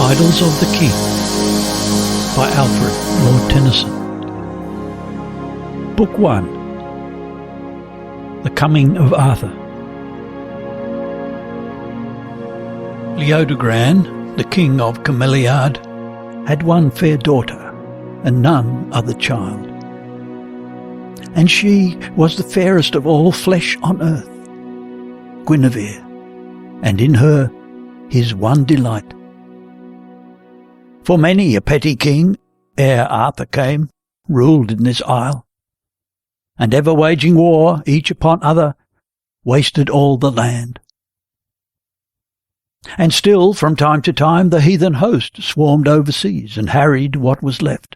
Idylls of the King by Alfred, Lord Tennyson. Book 1. The Coming of Arthur. Leodogran, the king of Camelot, had one fair daughter, and none other child. And she was the fairest of all flesh on earth, Guinevere, and in her his one delight. For many a petty king, ere Arthur came, ruled in this isle, and ever waging war, each upon other, wasted all the land. And still, from time to time, the heathen host swarmed overseas and harried what was left.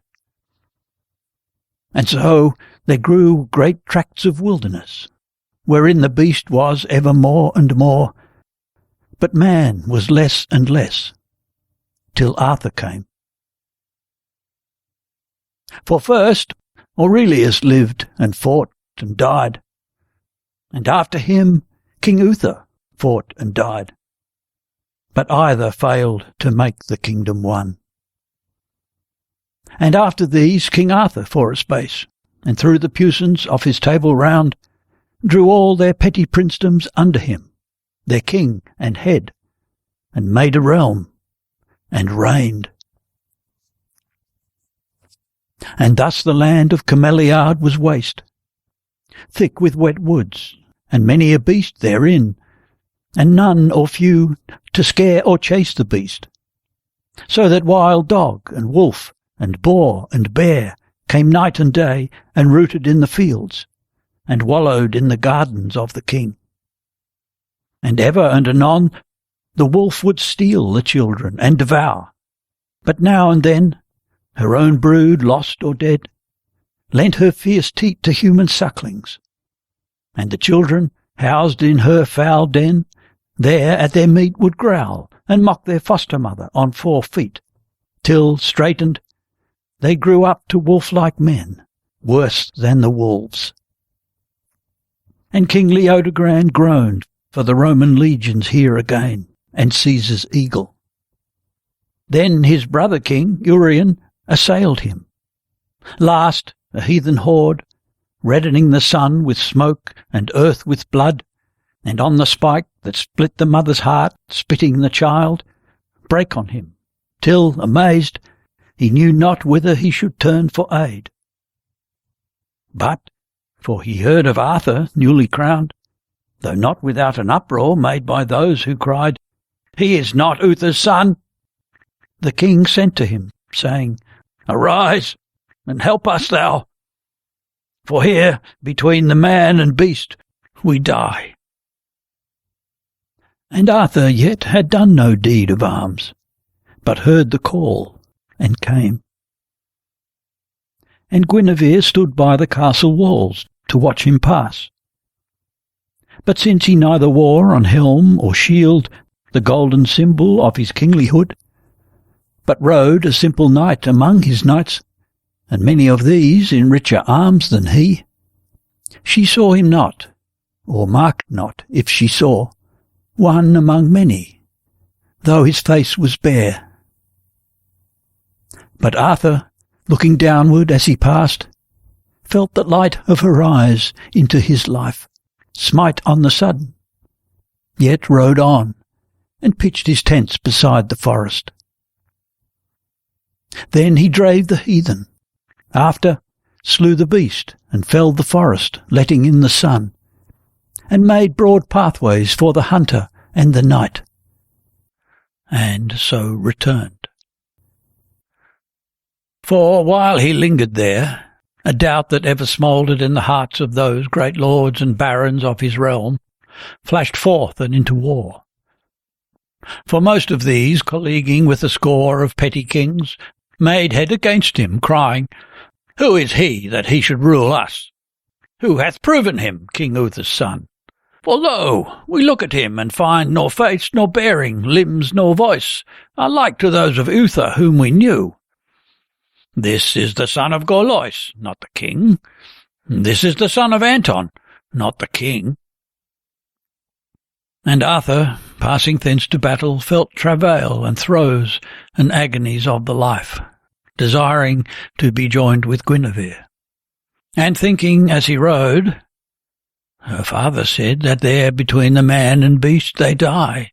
And so there grew great tracts of wilderness, wherein the beast was ever more and more, but man was less and less, till Arthur came. For first Aurelius lived and fought and died, and after him King Uther fought and died, but either failed to make the kingdom one. And after these King Arthur for a space, and through the puissance of his table round, drew all their petty princedoms under him, their king and head, and made a realm, and reigned. And thus the land of Camelot was waste, thick with wet woods, and many a beast therein, and none or few to scare or chase the beast, so that wild dog and wolf and boar and bear came night and day and rooted in the fields, and wallowed in the gardens of the king. And ever and anon the wolf would steal the children and devour, but now and then her own brood, lost or dead, lent her fierce teat to human sucklings, and the children, housed in her foul den, there at their meat would growl and mock their foster-mother on 4 feet, till, straightened, they grew up to wolf-like men, worse than the wolves. And King Leodogran groaned for the Roman legions here again, and Caesar's eagle. Then his brother king, Urien, assailed him. Last, a heathen horde, reddening the sun with smoke and earth with blood, and on the spike that split the mother's heart, spitting the child, brake on him, till, amazed, he knew not whither he should turn for aid. But, for he heard of Arthur newly crowned, though not without an uproar made by those who cried, "He is not Uther's son," the king sent to him, saying, "Arise, and help us thou, for here, between the man and beast, we die." And Arthur yet had done no deed of arms, but heard the call, and came. And Guinevere stood by the castle walls to watch him pass. But since he neither wore on helm or shield the golden symbol of his kinglyhood, but rode a simple knight among his knights, and many of these in richer arms than he, she saw him not, or marked not, if she saw, one among many, though his face was bare. But Arthur, looking downward as he passed, felt the light of her eyes into his life smite on the sudden, yet rode on, and pitched his tents beside the forest. Then he drave the heathen, after slew the beast, and felled the forest, letting in the sun, and made broad pathways for the hunter and the knight, and so returned. For while he lingered there, a doubt that ever smouldered in the hearts of those great lords and barons of his realm flashed forth and into war. For most of these, colleaguing with a score of petty kings, made head against him, crying, "Who is he that he should rule us? Who hath proven him King Uther's son? For lo, we look at him and find nor face nor bearing, limbs nor voice, are like to those of Uther whom we knew. This is the son of Gorlois, not the king. This is the son of Anton, not the king." And Arthur, passing thence to battle, felt travail and throes and agonies of the life, desiring to be joined with Guinevere. And thinking as he rode, her father said that there between the man and beast they die.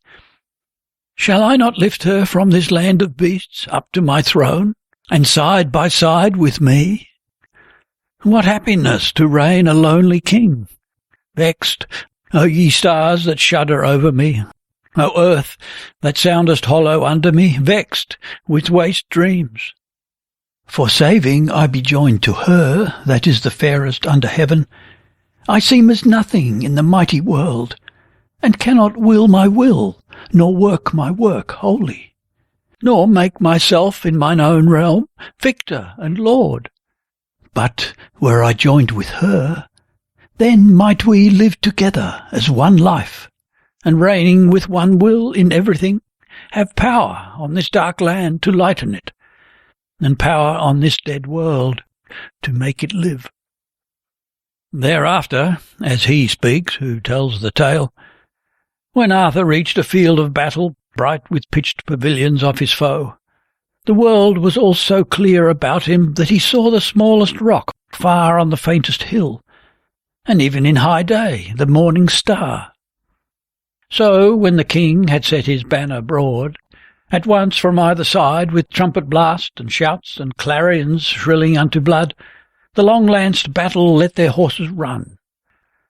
Shall I not lift her from this land of beasts up to my throne, and side by side with me? What happiness to reign a lonely king! Vexed, O ye stars that shudder over me, O earth that soundest hollow under me, vexed with waste dreams. For saving I be joined to her that is the fairest under heaven, I seem as nothing in the mighty world, and cannot will my will, nor work my work wholly, nor make myself in mine own realm victor and lord. But were I joined with her, then might we live together as one life, and reigning with one will in everything, have power on this dark land to lighten it, and power on this dead world to make it live. Thereafter, as he speaks who tells the tale, when Arthur reached a field of battle bright with pitched pavilions of his foe, the world was all so clear about him that he saw the smallest rock far on the faintest hill, and even in high day the morning star. So when the king had set his banner broad, at once from either side, with trumpet blast and shouts and clarions shrilling unto blood, the long-lanced battle let their horses run.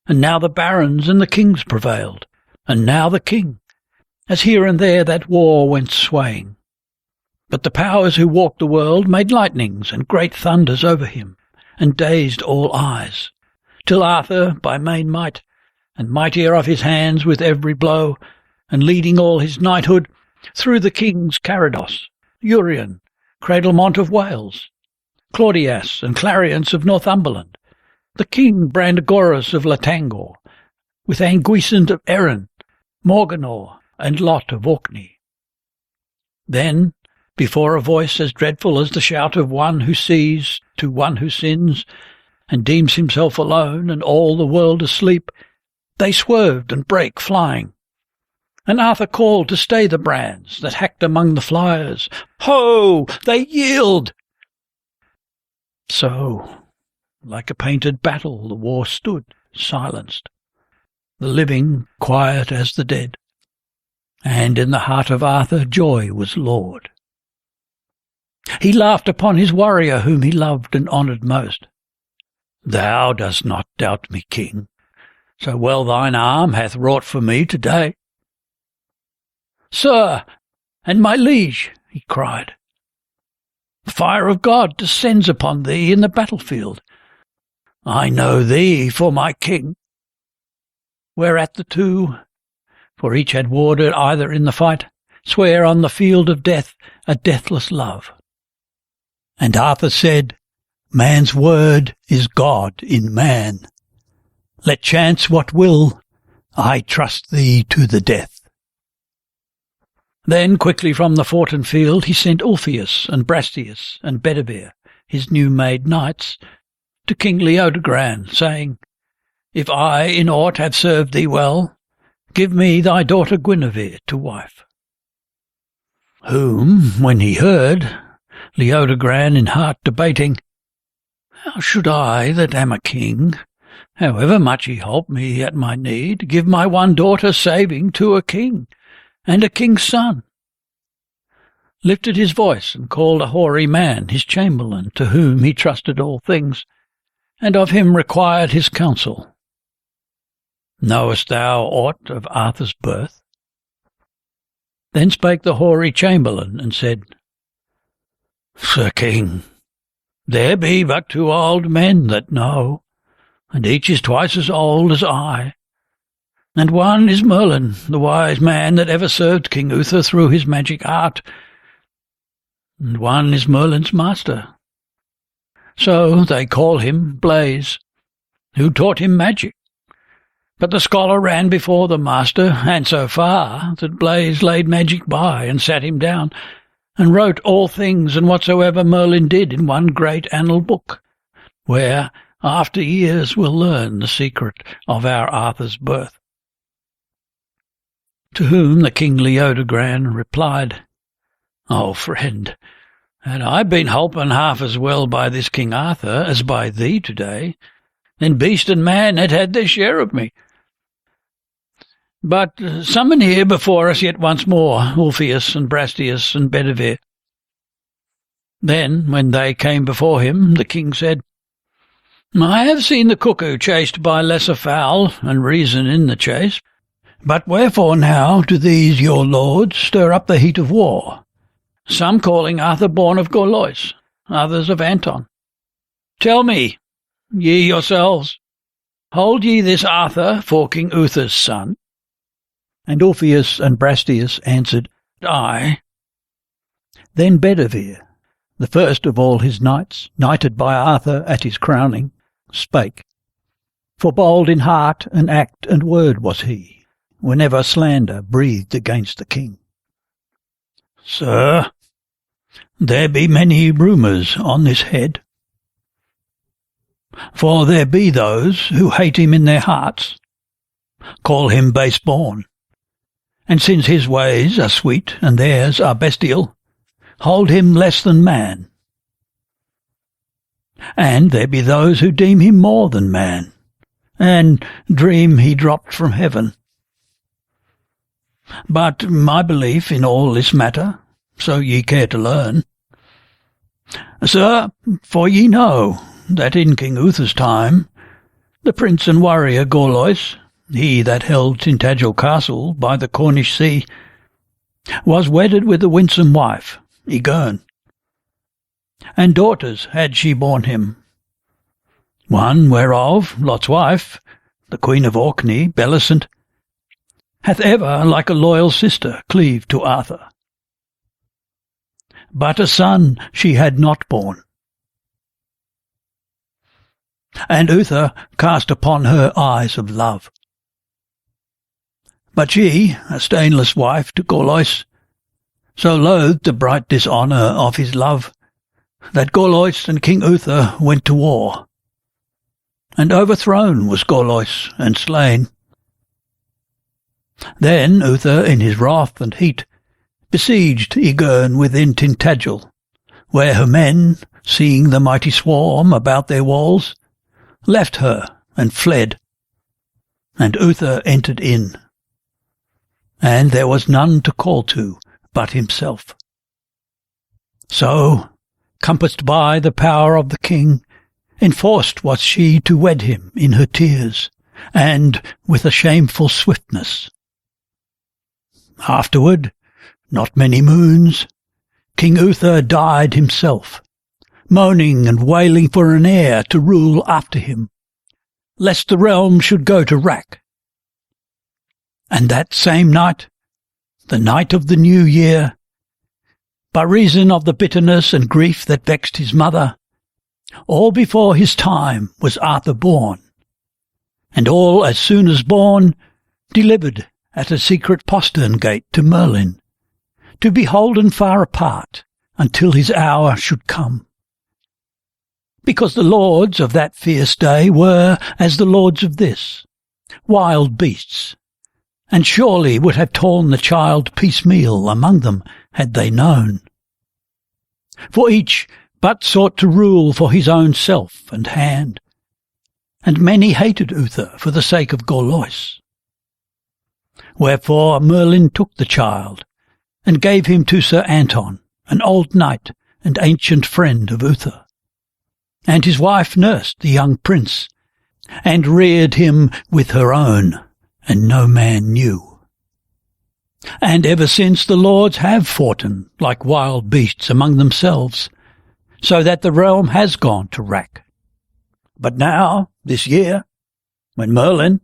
And now the barons and the kings prevailed, and now the king, as here and there that war went swaying. But the powers who walked the world made lightnings and great thunders over him, and dazed all eyes, till Arthur, by main might, and mightier of his hands with every blow, and leading all his knighthood, through the kings Carados, Urien, Cradlemont of Wales, Claudias and Clariance of Northumberland, the king Brandagoras of Latangor, with Anguisant of Erin, Morganor, and Lot of Orkney. Then, before a voice as dreadful as the shout of one who sees to one who sins, and deems himself alone and all the world asleep, they swerved and brake flying. And Arthur called to stay the brands that hacked among the flyers. Ho! They yield! So, like a painted battle, the war stood, silenced, the living quiet as the dead, and in the heart of Arthur joy was lord. He laughed upon his warrior whom he loved and honoured most. Thou dost not doubt me, king, so well thine arm hath wrought for me today. Sir, and my liege, he cried, the fire of God descends upon thee in the battlefield. I know thee for my king. Whereat the two, for each had warred either in the fight, swear on the field of death a deathless love. And Arthur said, Man's word is God in man. Let chance what will, I trust thee to the death. Then quickly from the fort and field he sent Ulfius and Brastius and Bedivere, his new-made knights, to King Leodogran, saying, If I in aught have served thee well, give me thy daughter Guinevere to wife. Whom, when he heard, Leodogran in heart debating, How should I, that am a king, however much he help me at my need, give my one daughter saving to a king, and a king's son? Lifted his voice and called a hoary man, his chamberlain, to whom he trusted all things, and of him required his counsel. Knowest thou aught of Arthur's birth? Then spake the hoary chamberlain, and said, Sir King, there be but 2 old men that know, and each is twice as old as I. And one is Merlin, the wise man that ever served King Uther through his magic art, and one is Merlin's master. So they call him Blaise, who taught him magic. But the scholar ran before the master, and so far that Blaise laid magic by, and sat him down, and wrote all things and whatsoever Merlin did in one great annal book, where after years we'll learn the secret of our Arthur's birth. To whom the King Leodogran replied, "O friend, had I been holpen half as well by this King Arthur as by thee today, then beast and man had had their share of me. But summon here before us yet once more Ulfius and Brastias and Bedivere." Then, when they came before him, the king said, "I have seen the cuckoo chased by lesser fowl, and reason in the chase. But wherefore now do these your lords stir up the heat of war, some calling Arthur born of Gorlois, others of Anton? Tell me, ye yourselves, hold ye this Arthur for King Uther's son?" And Ulfius and Brastias answered, "Aye." Then Bedivere, the first of all his knights, knighted by Arthur at his crowning, spake. For bold in heart and act and word was he, whenever slander breathed against the king. "Sir, there be many rumours on this head. For there be those who hate him in their hearts, call him base-born, and since his ways are sweet and theirs are bestial, hold him less than man. And there be those who deem him more than man, and dream he dropped from heaven. But my belief in all this matter, so ye care to learn, sir, for ye know that in King Uther's time, the prince and warrior Gorlois, he that held Tintagel Castle by the Cornish sea, was wedded with a winsome wife, Ygerne, and daughters had she borne him. One whereof, Lot's wife, the Queen of Orkney, Bellicent, hath ever, like a loyal sister, cleaved to Arthur. But a son she had not borne, and Uther cast upon her eyes of love. But she, a stainless wife to Gorlois, so loathed the bright dishonour of his love, that Gorlois and King Uther went to war, and overthrown was Gorlois and slain. Then Uther in his wrath and heat besieged Ygerne within Tintagel, where her men, seeing the mighty swarm about their walls, left her and fled, and Uther entered in, and there was none to call to but himself. So, compassed by the power of the king, enforced was she to wed him in her tears, and with a shameful swiftness. Afterward, not many moons, King Uther died himself, moaning and wailing for an heir to rule after him, lest the realm should go to wrack. And that same night, the night of the new year, by reason of the bitterness and grief that vexed his mother, all before his time was Arthur born, and all as soon as born, delivered at a secret postern gate to Merlin, to be holden far apart until his hour should come. Because the lords of that fierce day were as the lords of this, wild beasts, and surely would have torn the child piecemeal among them had they known. For each but sought to rule for his own self and hand, and many hated Uther for the sake of Gorlois. Wherefore Merlin took the child, and gave him to Sir Anton, an old knight and ancient friend of Uther. And his wife nursed the young prince, and reared him with her own, and no man knew. And ever since the lords have foughten like wild beasts among themselves, so that the realm has gone to wrack. But now, this year, when Merlin,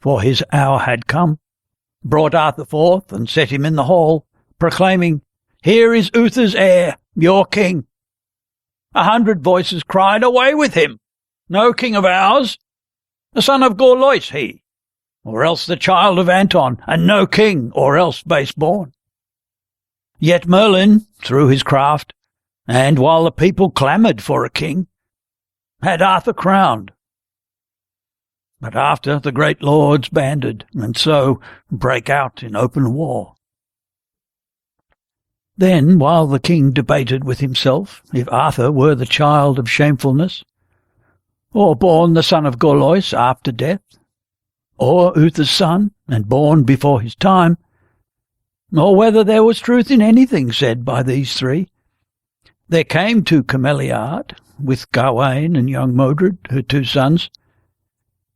for his hour had come, brought Arthur forth and set him in the hall, proclaiming, "Here is Uther's heir, your king," 100 voices cried, "Away with him! No king of ours! The son of Gorlois he, or else the child of Anton, and no king, or else base-born." Yet Merlin, through his craft, and while the people clamoured for a king, had Arthur crowned. But after the great lords banded, and so brake out in open war. Then, while the king debated with himself if Arthur were the child of shamefulness, or born the son of Gorlois after death, or Uther's son, and born before his time, or whether there was truth in anything said by these three, there came to Camelot, with Gawain and young Modred, her 2 sons,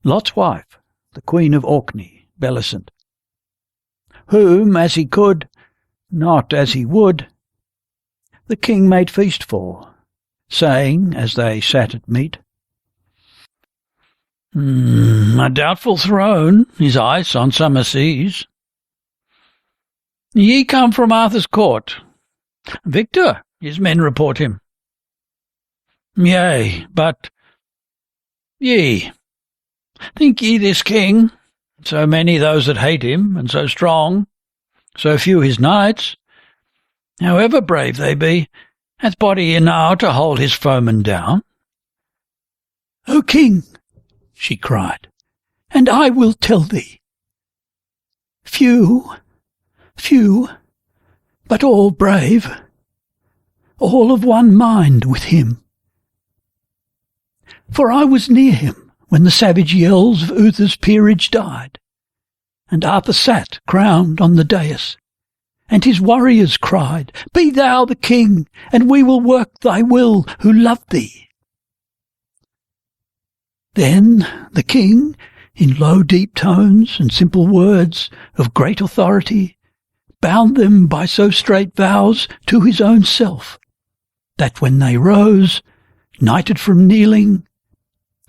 Lot's wife, the Queen of Orkney, Bellicent, whom, as he could, not as he would, the king made feast for, saying, as they sat at meat, "A doubtful throne is ice on summer seas. Ye come from Arthur's court. Victor, his men report him. Yea, but ye, think ye this king, so many those that hate him, and so strong, so few his knights, however brave they be, hath body enow to hold his foemen down?" "O king," she cried, "and I will tell thee. Few, but all brave, all of one mind with him. For I was near him when the savage yells of Uther's peerage died, and Arthur sat crowned on the dais, and his warriors cried, 'Be thou the king, and we will work thy will who love thee.' Then the king, in low deep tones and simple words of great authority, bound them by so strait vows to his own self, that when they rose, knighted from kneeling,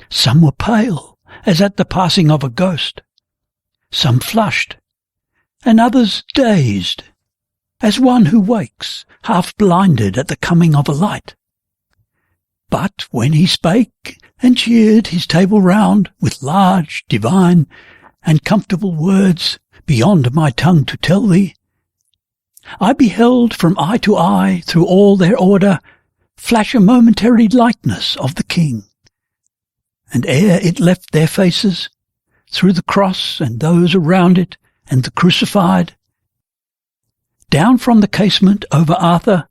some were pale, as at the passing of a ghost, some flushed, and others dazed, as one who wakes, half blinded at the coming of a light. But when he spake and cheered his table round with large, divine, and comfortable words beyond my tongue to tell thee, I beheld from eye to eye through all their order flash a momentary likeness of the king, and ere it left their faces, through the cross and those around it and the crucified, down from the casement over Arthur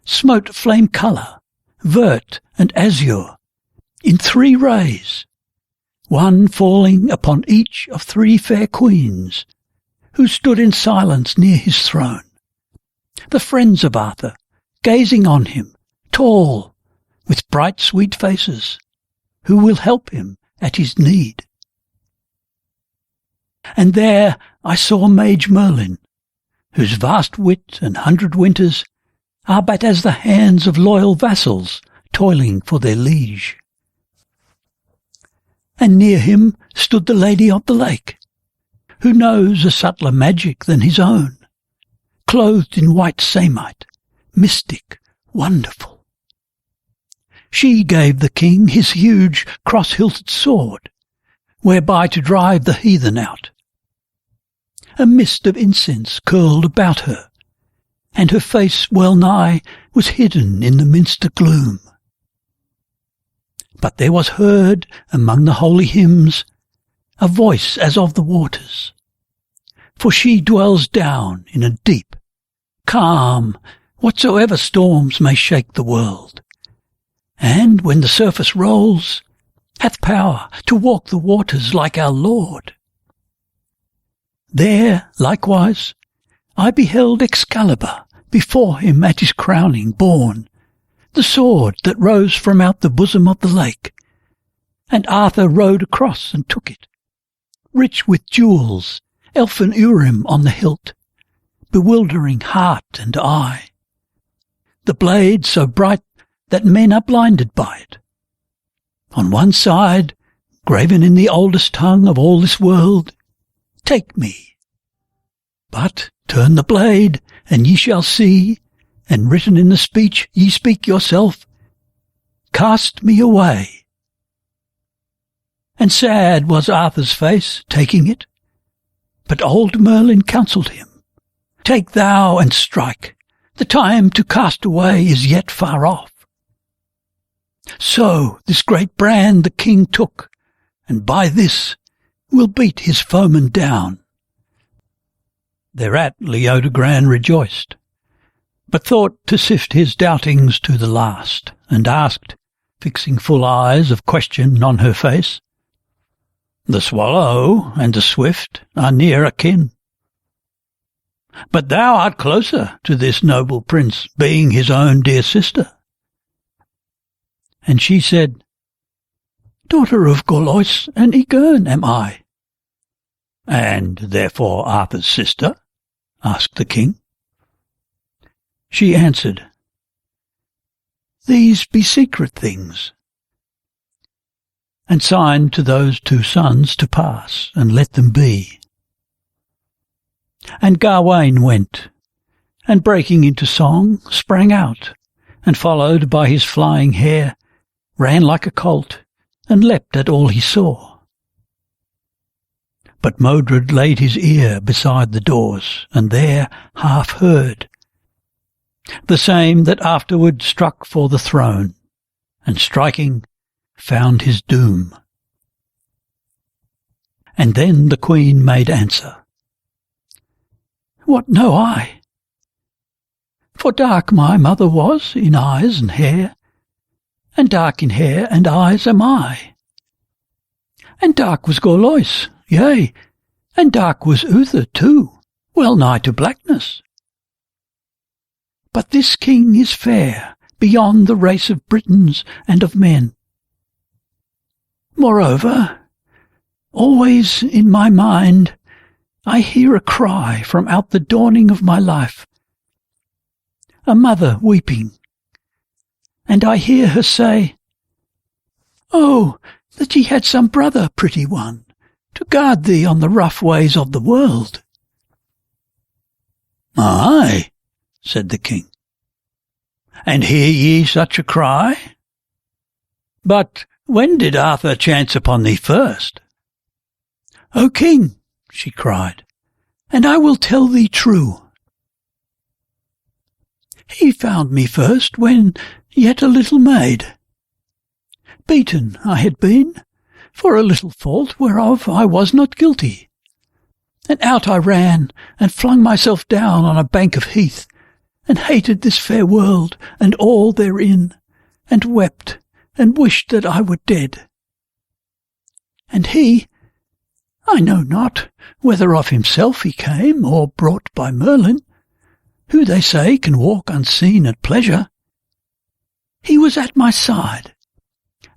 smote flame colour, vert and azure, in 3 rays, one falling upon each of 3 fair queens, who stood in silence near his throne, the friends of Arthur, gazing on him, tall, with bright sweet faces, who will help him at his need. And there I saw Mage Merlin, whose vast wit and 100 winters are but as the hands of loyal vassals toiling for their liege. And near him stood the Lady of the Lake, who knows a subtler magic than his own, clothed in white samite, mystic, wonderful. She gave the king his huge cross-hilted sword, whereby to drive the heathen out. A mist of incense curled about her, and her face well nigh was hidden in the minster gloom. But there was heard among the holy hymns a voice as of the waters, for she dwells down in a deep, calm, whatsoever storms may shake the world, and when the surface rolls, hath power to walk the waters like our Lord. There, likewise, I beheld Excalibur before him at his crowning borne, the sword that rose from out the bosom of the lake, and Arthur rode across and took it, rich with jewels, elfin Urim on the hilt, bewildering heart and eye. The blade so bright that men are blinded by it. On one side, graven in the oldest tongue of all this world, Take me. But turn the blade, and ye shall see, and written in the speech ye speak yourself, Cast me away. And sad was Arthur's face, taking it. But old Merlin counselled him, Take thou and strike, the time to cast away is yet far off. So this great brand the king took, and by this will beat his foeman down." Thereat Leodogran rejoiced, but thought to sift his doubtings to the last, and asked, fixing full eyes of question on her face, "The swallow and the swift are near akin, but thou art closer to this noble prince, being his own dear sister." And she said, "Daughter of Gorlois and Egern am I." "And therefore Arthur's sister?" asked the king. She answered, "These be secret things," and signed to those 2 sons to pass and let them be. And Gawain went, and breaking into song, sprang out, and followed by his flying hair, ran like a colt, and leapt at all he saw. But Modred laid his ear beside the doors, and there half heard, the same that afterward struck for the throne, and striking, found his doom. And then the queen made answer, "What know I? For dark my mother was in eyes and hair, and dark in hair and eyes am I. And dark was Gorlois, yea, and dark was Uther too, well nigh to blackness. But this king is fair beyond the race of Britons and of men. Moreover, always in my mind I hear a cry from out the dawning of my life, a mother weeping, and I hear her say, 'Oh, that ye had some brother, pretty one, to guard thee on the rough ways of the world.'" "Aye," said the king, "and hear ye such a cry? But when did Arthur chance upon thee first?" "O king," she cried, "and I will tell thee true. He found me first when yet a little maid. Beaten I had been, for a little fault whereof I was not guilty, and out I ran and flung myself down on a bank of heath, and hated this fair world and all therein, and wept and wished that I were dead. And he, I know not whether of himself he came, or brought by Merlin, who they say can walk unseen at pleasure, he was at my side,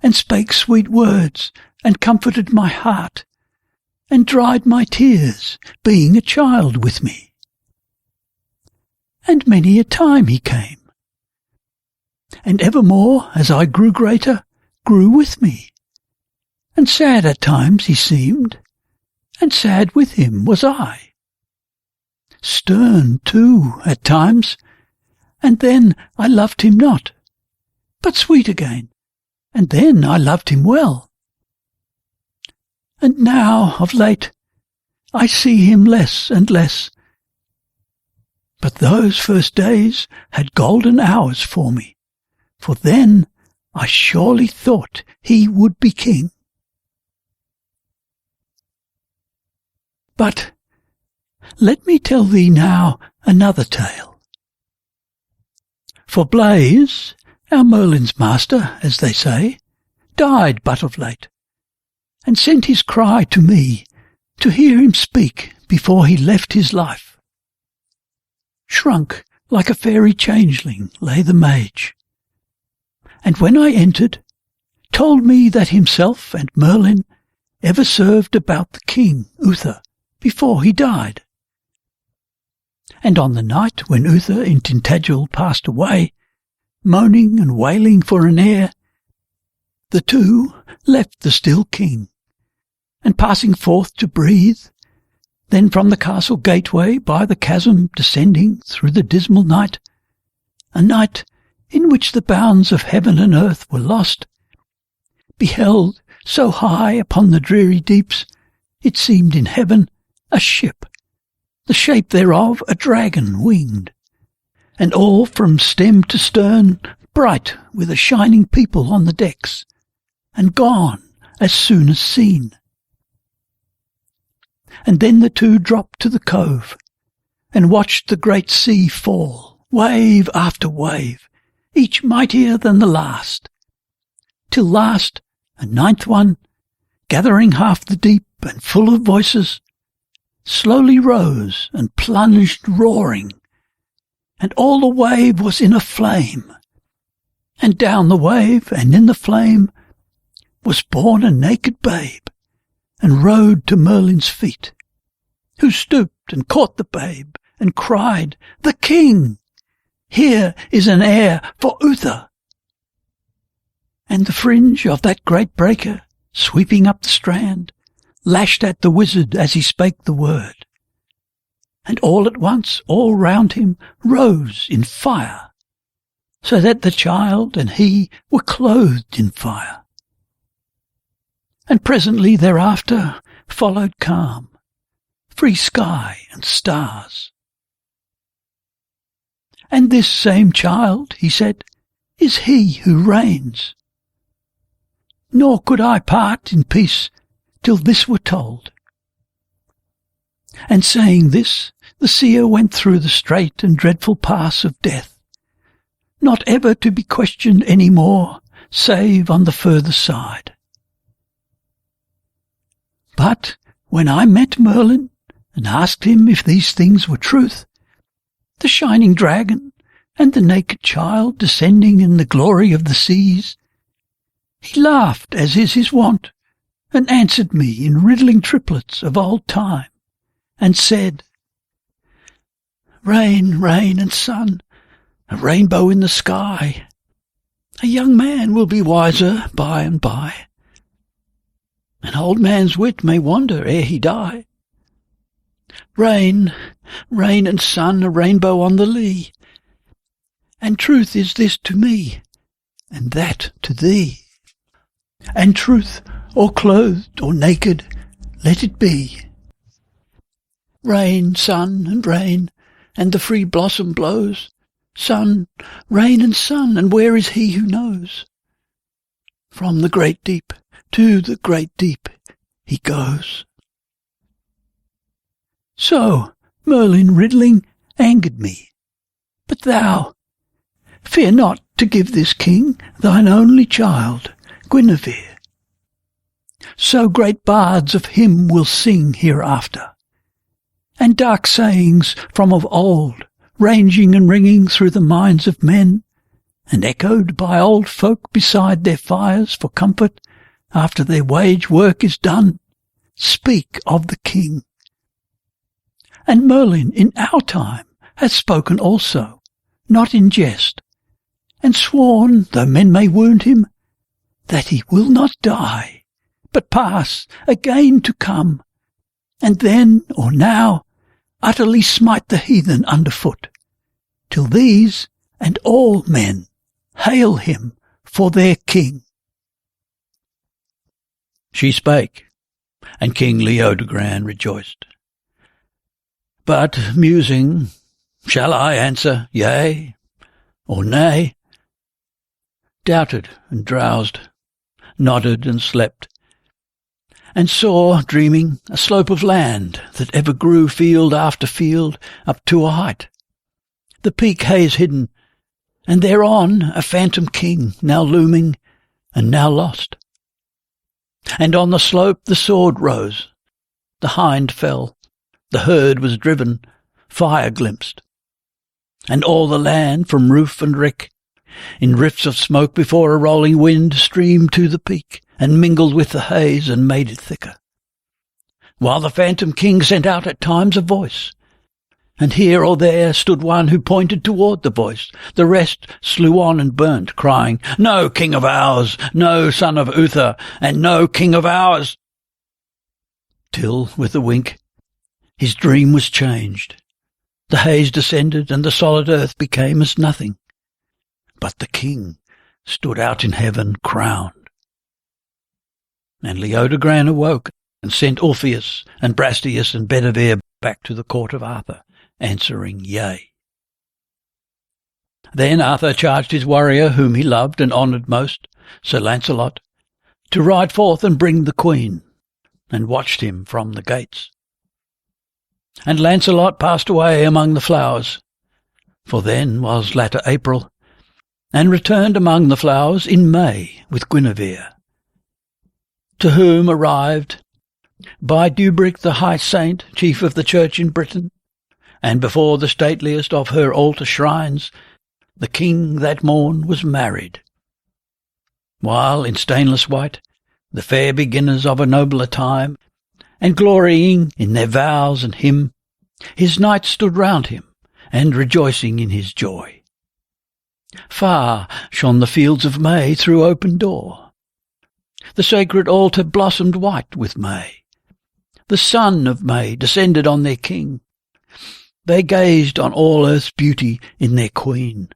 and spake sweet words, and comforted my heart, and dried my tears, being a child with me. And many a time he came, and evermore, as I grew greater, grew with me, and sad at times he seemed, and sad with him was I. Stern, too, at times, and then I loved him not, but sweet again, and then I loved him well. And now, of late, I see him less and less. But those first days had golden hours for me, for then I surely thought he would be king. But let me tell thee now another tale. For Blaise, our Merlin's master, as they say, died but of late, and sent his cry to me to hear him speak before he left his life. Shrunk like a fairy changeling lay the mage, and when I entered, told me that himself and Merlin ever served about the king, Uther, before he died. And on the night when Uther in Tintagel passed away, moaning and wailing for an heir, the two left the still king, and passing forth to breathe, then from the castle gateway by the chasm descending through the dismal night, a night in which the bounds of heaven and earth were lost, beheld so high upon the dreary deeps, it seemed in heaven a ship, the shape thereof a dragon winged, and all from stem to stern bright with a shining people on the decks, and gone as soon as seen. And then the two dropped to the cove, and watched the great sea fall, wave after wave, each mightier than the last, till last a ninth one, gathering half the deep and full of voices, slowly rose and plunged roaring, and all the wave was in a flame, and down the wave and in the flame was born a naked babe, and rode to Merlin's feet, who stooped and caught the babe, and cried, "The king! Here is an heir for Uther!" And the fringe of that great breaker, sweeping up the strand, lashed at the wizard as he spake the word. And all at once, all round him, rose in fire, so that the child and he were clothed in fire. And presently thereafter followed calm, free sky and stars. "And this same child," he said, "is he who reigns. Nor could I part in peace till this were told." And saying this, the seer went through the strait and dreadful pass of death, not ever to be questioned any more, save on the further side. But when I met Merlin, and asked him if these things were truth, the shining dragon, and the naked child descending in the glory of the seas, he laughed, as is his wont, and answered me in riddling triplets of old time, and said, "Rain, rain and sun, a rainbow in the sky. A young man will be wiser by and by. An old man's wit may wander ere he die. Rain, rain and sun, a rainbow on the lea. And truth is this to me, and that to thee. And truth, or clothed or naked, let it be. Rain, sun, and rain, and the free blossom blows. Sun, rain and sun, and where is he who knows? From the great deep to the great deep he goes." So Merlin riddling angered me. But thou, fear not to give this king thine only child, Guinevere. So great bards of him will sing hereafter, and dark sayings from of old, ranging and ringing through the minds of men, and echoed by old folk beside their fires for comfort after their wage work is done, speak of the king. And Merlin in our time hath spoken also, not in jest, and sworn, though men may wound him, that he will not die, but pass again to come, and then, or now, utterly smite the heathen underfoot, till these and all men hail him for their king. She spake, and King Leodogran rejoiced. But, musing, shall I answer yea or nay? Doubted and drowsed, nodded and slept, and saw, dreaming, a slope of land that ever grew field after field up to a height, the peak haze hidden, and thereon a phantom king now looming and now lost. And on the slope the sword rose, the hind fell, the herd was driven, fire glimpsed, and all the land from roof and rick, in rifts of smoke before a rolling wind, streamed to the peak, and mingled with the haze and made it thicker, while the phantom king sent out at times a voice, and here or there stood one who pointed toward the voice. The rest slew on and burnt, crying, "No king of ours, no son of Uther, and no king of ours." Till, with a wink, his dream was changed. The haze descended, and the solid earth became as nothing. But the king stood out in heaven crowned. And Leodogran awoke, and sent Orpheus and Brastias and Bedivere back to the court of Arthur, answering yea. Then Arthur charged his warrior, whom he loved and honoured most, Sir Lancelot, to ride forth and bring the queen, and watched him from the gates. And Lancelot passed away among the flowers, for then was latter April, and returned among the flowers in May with Guinevere, to whom arrived by Dubric the high saint, chief of the church in Britain, and before the stateliest of her altar shrines, the king that morn was married. While in stainless white, the fair beginners of a nobler time, and glorying in their vows and hymn, his knights stood round him, and rejoicing in his joy. Far shone the fields of May through open door. The sacred altar blossomed white with May. The sun of May descended on their king. They gazed on all earth's beauty in their queen,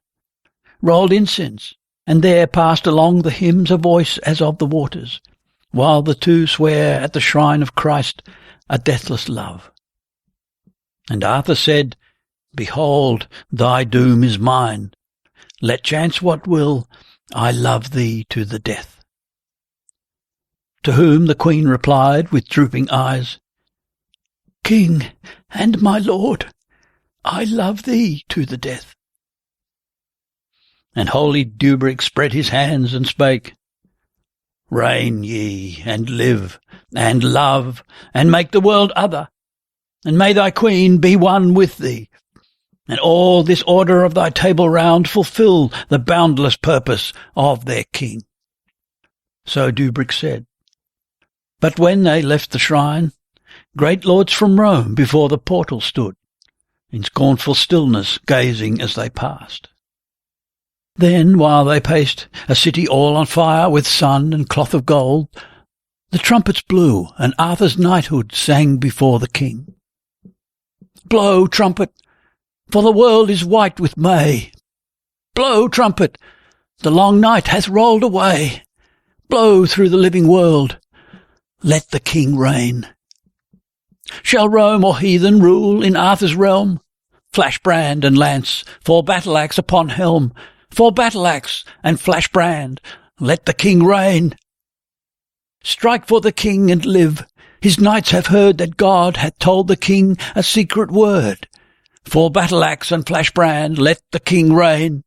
rolled incense, and there passed along the hymns a voice as of the waters, while the two swear at the shrine of Christ a deathless love. And Arthur said, Behold, thy doom is mine. Let chance what will, I love thee to the death. To whom the queen replied with drooping eyes, King and my lord, I love thee to the death. And holy Dubric spread his hands and spake, Reign ye, and live, and love, and make the world other, and may thy queen be one with thee, and all this order of thy table round fulfil the boundless purpose of their king. So Dubric said. But when they left the shrine, great lords from Rome before the portal stood, in scornful stillness gazing as they passed. Then, while they paced a city all on fire with sun and cloth of gold, the trumpets blew, and Arthur's knighthood sang before the king. Blow, trumpet, for the world is white with May. Blow, trumpet, the long night hath rolled away. Blow through the living world, let the king reign. Shall Rome or heathen rule in Arthur's realm? Flash brand and lance, fall battle-axe upon helm. For battle-axe and flash brand, let the king reign. Strike for the king and live. His knights have heard that God hath told the king a secret word. For battle-axe and flash brand, let the king reign.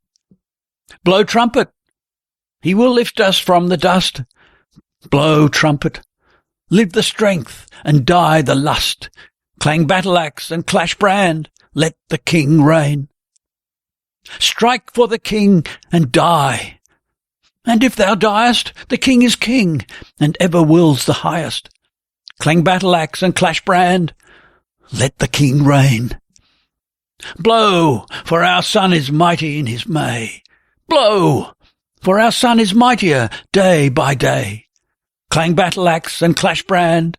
Blow trumpet, he will lift us from the dust. Blow trumpet, live the strength and die the lust. Clang battle-axe and clash brand, let the king reign. Strike for the king and die. And if thou diest, the king is king, and ever wills the highest. Clang battle-axe and clash brand, let the king reign. Blow, for our son is mighty in his May. Blow, for our son is mightier day by day. Clang battle-axe and clash brand,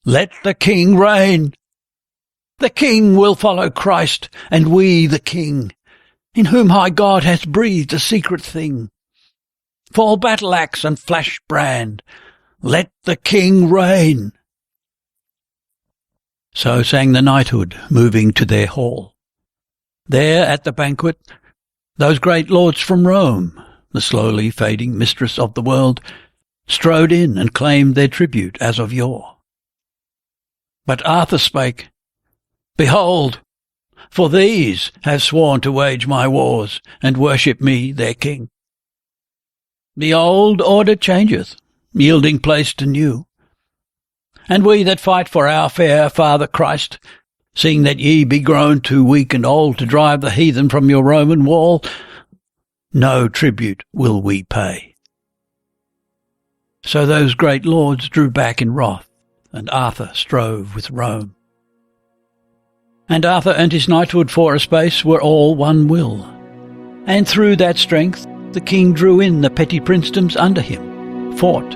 let the king reign. The king will follow Christ, and we the king, in whom high God hath breathed a secret thing. Fall battle-axe and flash brand, let the king reign. So sang the knighthood, moving to their hall. There at the banquet, those great lords from Rome, the slowly fading mistress of the world, strode in and claimed their tribute as of yore. But Arthur spake, Behold, for these have sworn to wage my wars, and worship me their king. The old order changeth, yielding place to new. And we that fight for our fair Father Christ, seeing that ye be grown too weak and old to drive the heathen from your Roman wall, no tribute will we pay. So those great lords drew back in wrath, and Arthur strove with Rome. And Arthur and his knighthood for a space were all one will. And through that strength the king drew in the petty princedoms under him, fought,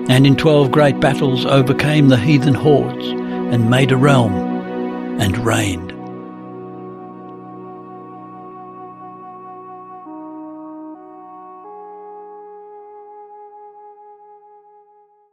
and in 12 great battles overcame the heathen hordes, and made a realm, and reigned.